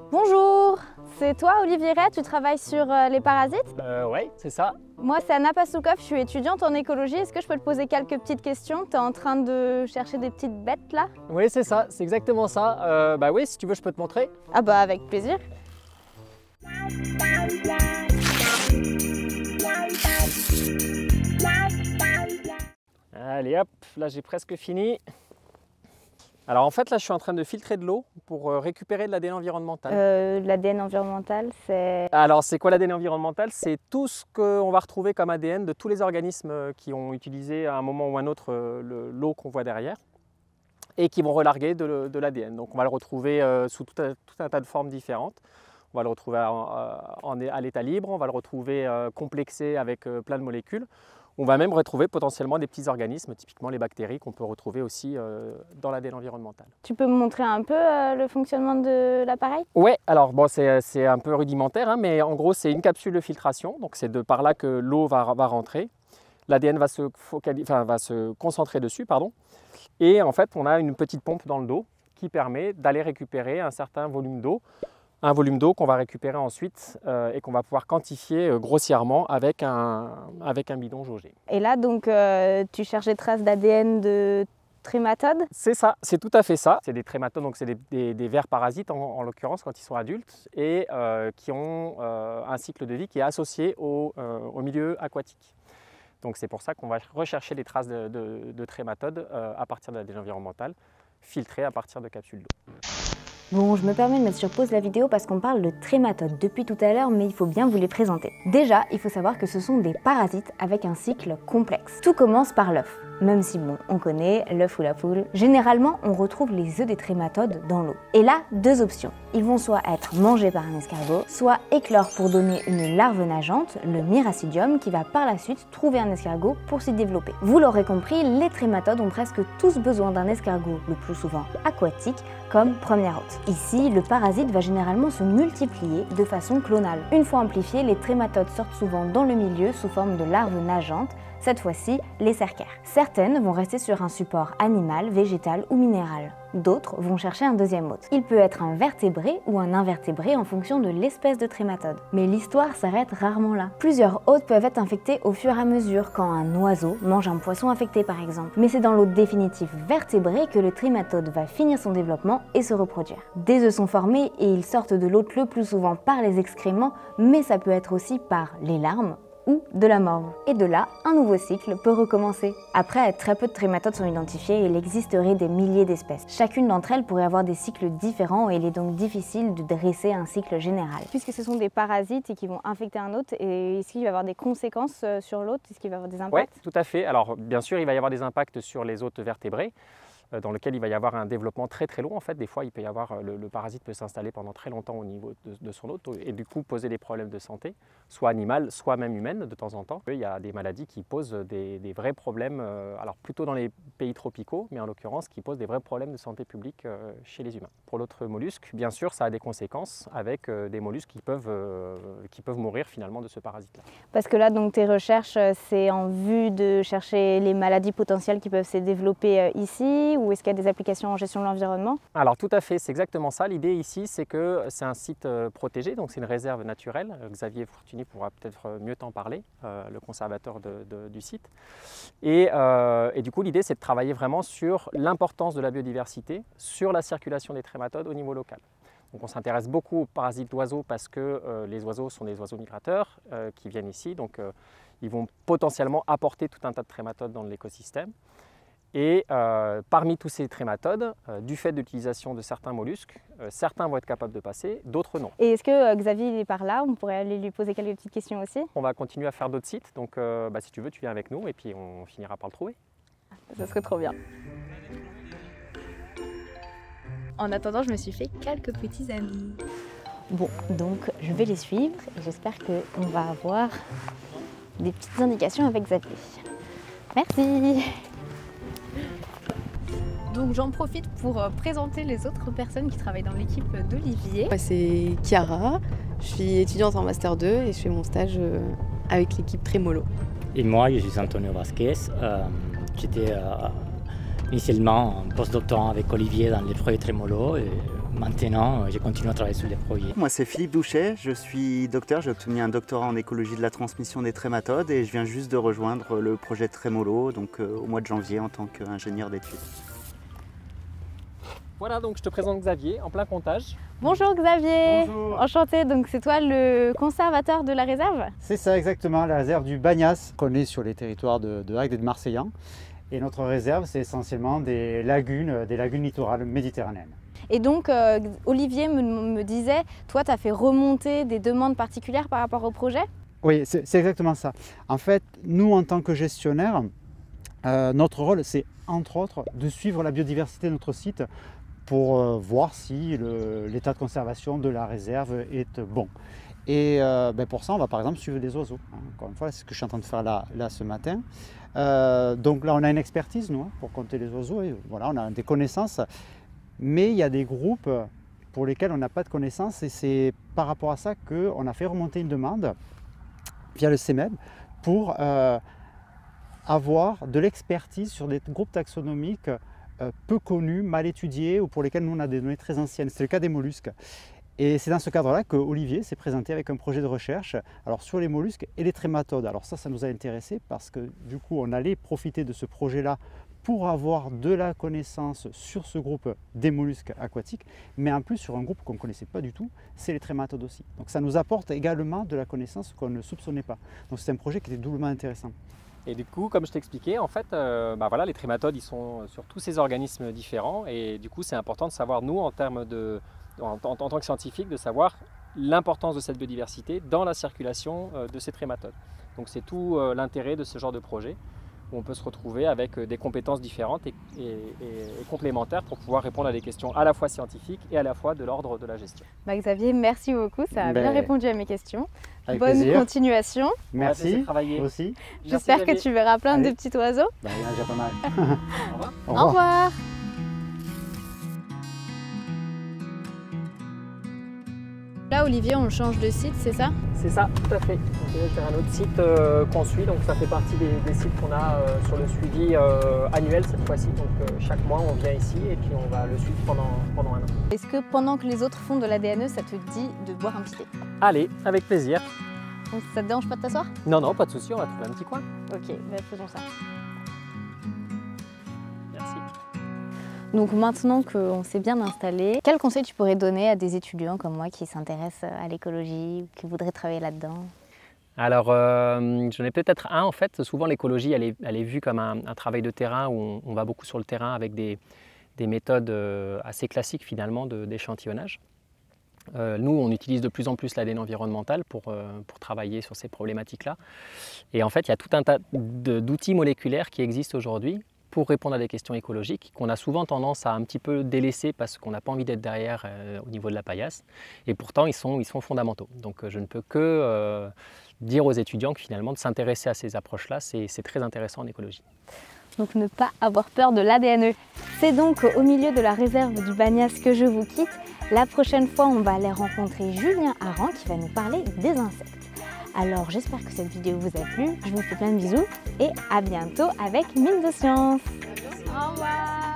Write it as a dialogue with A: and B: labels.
A: Bonjour, c'est toi Olivier Ray, tu travailles sur les parasites?
B: Ouais, c'est ça.
A: Moi c'est Anna Passoukov, je suis étudiante en écologie. Est-ce que je peux te poser quelques petites questions? Tu es en train de chercher des petites bêtes là?
B: Oui, c'est ça, c'est exactement ça. Bah oui, si tu veux, je peux te montrer.
A: Ah bah avec plaisir.
B: Allez hop, là j'ai presque fini. Alors en fait là je suis en train de filtrer de l'eau pour récupérer de l'ADN environnemental.
A: L'ADN environnemental c'est...
B: Alors c'est quoi l'ADN environnemental? C'est tout ce qu'on va retrouver comme ADN de tous les organismes qui ont utilisé à un moment ou un autre l'eau qu'on voit derrière et qui vont relarguer de l'ADN. Donc on va le retrouver sous tout un tas de formes différentes. On va le retrouver à l'état libre, on va le retrouver complexé avec plein de molécules. On va même retrouver potentiellement des petits organismes, typiquement les bactéries, qu'on peut retrouver aussi dans l'ADN environnemental.
A: Tu peux me montrer un peu le fonctionnement de l'appareil?
B: Ouais, alors bon, c'est un peu rudimentaire, hein, mais en gros c'est une capsule de filtration, donc c'est de par là que l'eau va rentrer. L'ADN va se concentrer dessus, pardon. Et en fait on a une petite pompe dans le dos qui permet d'aller récupérer un certain volume d'eau. Un volume d'eau qu'on va récupérer ensuite et qu'on va pouvoir quantifier grossièrement avec un bidon jaugé.
A: Et là donc tu cherches des traces d'ADN de trématodes?
B: C'est ça, c'est tout à fait ça. C'est des trématodes, donc c'est des vers parasites en l'occurrence quand ils sont adultes et qui ont un cycle de vie qui est associé au milieu aquatique. Donc c'est pour ça qu'on va rechercher des traces de trématodes à partir de l'ADN environnemental, filtrées à partir de capsules d'eau.
A: Bon, je me permets de mettre sur pause la vidéo parce qu'on parle de trématodes depuis tout à l'heure, mais il faut bien vous les présenter. Déjà, il faut savoir que ce sont des parasites avec un cycle complexe. Tout commence par l'œuf. Même si bon, on connaît l'œuf ou la poule, généralement on retrouve les œufs des trématodes dans l'eau. Et là, deux options. Ils vont soit être mangés par un escargot, soit éclore pour donner une larve nageante, le Miracidium, qui va par la suite trouver un escargot pour s'y développer. Vous l'aurez compris, les trématodes ont presque tous besoin d'un escargot, le plus souvent aquatique, comme première hôte. Ici, le parasite va généralement se multiplier de façon clonale. Une fois amplifiés, les trématodes sortent souvent dans le milieu sous forme de larves nageantes, cette fois-ci les cercaires. Certaines vont rester sur un support animal, végétal ou minéral. D'autres vont chercher un deuxième hôte. Il peut être un vertébré ou un invertébré en fonction de l'espèce de trématode. Mais l'histoire s'arrête rarement là. Plusieurs hôtes peuvent être infectés au fur et à mesure quand un oiseau mange un poisson infecté par exemple. Mais c'est dans l'hôte définitif vertébré que le trématode va finir son développement et se reproduire. Des œufs sont formés et ils sortent de l'hôte le plus souvent par les excréments, mais ça peut être aussi par les larmes ou de la morve. Et de là, un nouveau cycle peut recommencer. Après, très peu de trématodes sont identifiés et il existerait des milliers d'espèces. Chacune d'entre elles pourrait avoir des cycles différents et il est donc difficile de dresser un cycle général. Puisque ce sont des parasites et qui vont infecter un hôte, est-ce qu'il va y avoir des conséquences sur l'hôte? Est-ce qu'il va y avoir des impacts?
B: Oui, tout à fait. Alors bien sûr, il va y avoir des impacts sur les hôtes vertébrés, dans lequel il va y avoir un développement très long. En fait, des fois, il peut y avoir, le parasite peut s'installer pendant très longtemps au niveau de son hôte et du coup poser des problèmes de santé, soit animale, soit même humaine de temps en temps. Il y a des maladies qui posent des vrais problèmes, alors plutôt dans les pays tropicaux, mais en l'occurrence qui posent des vrais problèmes de santé publique chez les humains. Pour l'autre mollusque, bien sûr, ça a des conséquences avec des mollusques qui peuvent mourir finalement de ce parasite-là.
A: Parce que là, donc, tes recherches, c'est en vue de chercher les maladies potentielles qui peuvent se développer ici, ou est-ce qu'il y a des applications en gestion de l'environnement? Alors
B: tout à fait, c'est exactement ça. L'idée ici, c'est que c'est un site protégé, donc c'est une réserve naturelle. Xavier Fortuny pourra peut-être mieux t'en parler, le conservateur du site. Et du coup, l'idée, c'est de travailler vraiment sur l'importance de la biodiversité, sur la circulation des trématodes au niveau local. Donc on s'intéresse beaucoup aux parasites d'oiseaux parce que les oiseaux sont des oiseaux migrateurs qui viennent ici, donc ils vont potentiellement apporter tout un tas de trématodes dans l'écosystème. Et parmi tous ces trématodes, du fait de l'utilisation de certains mollusques, certains vont être capables de passer, d'autres non.
A: Et est-ce que Xavier est par là? On pourrait aller lui poser quelques petites questions aussi.
B: On va continuer à faire d'autres sites, donc si tu veux, tu viens avec nous et puis on finira par le trouver.
A: Ça serait trop bien.
C: En attendant, je me suis fait quelques petits amis.
A: Bon, donc je vais les suivre et j'espère qu'on va avoir des petites indications avec Xavier. Merci.
C: Donc j'en profite pour présenter les autres personnes qui travaillent dans l'équipe d'Olivier.
D: C'est Chiara, je suis étudiante en Master 2 et je fais mon stage avec l'équipe Trémolo.
E: Et moi, je suis Antonio Vasquez, j'étais initialement postdoctorant avec Olivier dans les projets Trémolo et maintenant j'ai continué à travailler sur les projets.
F: Moi c'est Philippe Douchet, je suis docteur, j'ai obtenu un doctorat en écologie de la transmission des trématodes et je viens juste de rejoindre le projet Trémolo donc au mois de janvier en tant qu'ingénieur d'études.
B: Voilà, donc je te présente Xavier en plein comptage.
A: Bonjour Xavier.
G: Bonjour.
A: Enchanté, donc c'est toi le conservateur de la réserve?
G: C'est ça exactement, la réserve du Bagnas qu'on est sur les territoires de Agde et de Marseillan. Et notre réserve c'est essentiellement des lagunes littorales méditerranéennes.
A: Et donc Olivier me disait, toi tu as fait remonter des demandes particulières par rapport au projet?
G: Oui, c'est exactement ça. En fait, nous en tant que gestionnaires, notre rôle c'est entre autres de suivre la biodiversité de notre site pour voir si l'état de conservation de la réserve est bon. Et pour ça, on va par exemple suivre des oiseaux. Encore une fois, c'est ce que je suis en train de faire là ce matin. Donc là, on a une expertise, nous, pour compter les oiseaux. Et voilà, on a des connaissances. Mais il y a des groupes pour lesquels on n'a pas de connaissances. Et c'est par rapport à ça qu'on a fait remonter une demande via le CEMEB pour avoir de l'expertise sur des groupes taxonomiques peu connus, mal étudiés ou pour lesquels nous on a des données très anciennes. C'est le cas des mollusques. Et c'est dans ce cadre-là que Olivier s'est présenté avec un projet de recherche sur les mollusques et les trématodes. Alors ça nous a intéressé parce que du coup on allait profiter de ce projet-là pour avoir de la connaissance sur ce groupe des mollusques aquatiques, mais en plus sur un groupe qu'on ne connaissait pas du tout, c'est les trématodes aussi. Donc ça nous apporte également de la connaissance qu'on ne soupçonnait pas. Donc c'est un projet qui était doublement intéressant.
B: Et du coup, comme je t'expliquais, en fait, voilà, les trématodes, ils sont sur tous ces organismes différents. Et du coup, c'est important de savoir, nous, en tant que scientifiques, de savoir l'importance de cette biodiversité dans la circulation de ces trématodes. Donc c'est tout l'intérêt de ce genre de projet, où on peut se retrouver avec des compétences différentes et complémentaires pour pouvoir répondre à des questions à la fois scientifiques et à la fois de l'ordre de la gestion.
A: Xavier, merci beaucoup, ça a bien répondu à mes questions.
G: Avec
A: Bonne
G: plaisir.
A: continuation.
G: Merci aussi.
A: J'espère que tu verras plein de petits oiseaux.
G: Il y en a déjà pas mal.
B: Au revoir.
A: Au revoir. Là, Olivier, on change de site, c'est ça?
B: C'est ça, tout à fait. Donc, je vais un autre site qu'on suit, donc ça fait partie des sites qu'on a sur le suivi annuel cette fois-ci. Donc chaque mois, on vient ici et puis on va le suivre pendant un an.
A: Est-ce que pendant que les autres font de l'ADNE, ça te dit de boire un petit thé?
B: Allez, avec plaisir.
A: Donc, ça te dérange pas de t'asseoir?
B: Non, pas de souci, on va trouver un petit coin.
A: Ok, faisons ça.
B: Merci.
A: Donc maintenant qu'on s'est bien installé, quel conseil tu pourrais donner à des étudiants comme moi qui s'intéressent à l'écologie ou qui voudraient travailler là-dedans?
B: Alors, j'en ai peut-être un en fait. Souvent l'écologie, elle est vue comme un travail de terrain où on va beaucoup sur le terrain avec des méthodes assez classiques finalement d'échantillonnage. Nous, on utilise de plus en plus l'ADN environnemental pour travailler sur ces problématiques-là. Et en fait, il y a tout un tas d'outils moléculaires qui existent aujourd'hui pour répondre à des questions écologiques qu'on a souvent tendance à un petit peu délaisser parce qu'on n'a pas envie d'être derrière au niveau de la paillasse. Et pourtant, ils sont fondamentaux. Donc, je ne peux que dire aux étudiants que finalement, de s'intéresser à ces approches-là, c'est très intéressant en écologie.
A: Donc ne pas avoir peur de l'ADNE. C'est donc au milieu de la réserve du Bagnas que je vous quitte. La prochaine fois, on va aller rencontrer Julien Aran qui va nous parler des insectes. Alors j'espère que cette vidéo vous a plu. Je vous fais plein de bisous et à bientôt avec Mine de Science.
C: Au revoir.